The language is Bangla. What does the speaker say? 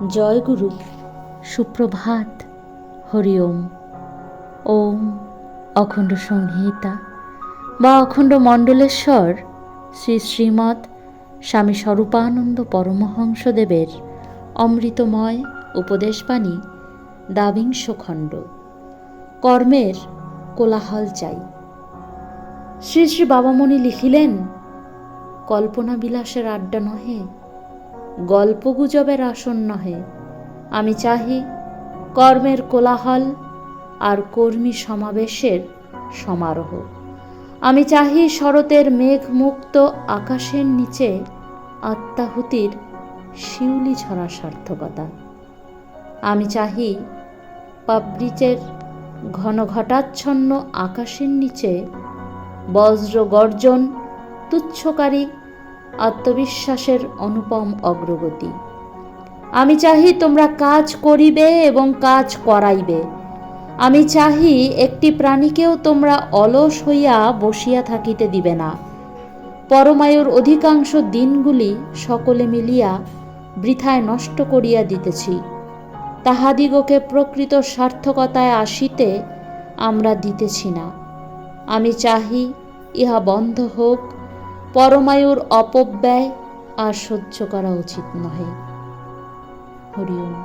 জয় গুরু, সুপ্রভাত, হরি ওম। ওম অখণ্ড সংহিতা বা অখণ্ড মণ্ডলেশ্বর শ্রী শ্রীমৎ স্বামী স্বরূপানন্দ পরমহংসদেবের অমৃতময় উপদেশবাণী, দ্বাবিংশ খণ্ড। কর্মের কোলাহল চাই। শ্রী শ্রী বাবামণি লিখিলেন, কল্পনা বিলাসের আড্ডা নহে, গল্পগুজবের আসন নহে। আমি চাহি কর্মের কোলাহল আর কর্মী সমাবেশের সমারোহ। আমি চাহি শরতের মেঘমুক্ত আকাশের নিচে আত্মাহুতির শিউলি ঝরা সার্থকতা। আমি চাহি পাবৃচের ঘন ঘটাচ্ছন্ন আকাশের নিচে বজ্র গর্জন তুচ্ছকারী আত্মবিশ্বাসের অনুপম অগ্রগতি। আমি চাহি তোমরা কাজ করিবে এবং কাজ করাইবে। আমি চাহি একটি প্রাণীকেও তোমরা অলস হইয়া বসিয়া থাকিতে দিবে না। পরমায়ুর অধিকাংশ দিনগুলি সকলে মিলিয়া বৃথায় নষ্ট করিয়া দিতেছি। তাহাদিগকে প্রকৃত সার্থকতায় আসিতে আমরা দিতেছি না। আমি চাহি ইহা বন্ধ হোক। পরমায়ুর অপব্যয় আর সহ্য করা উচিত নহে। হরি ওম।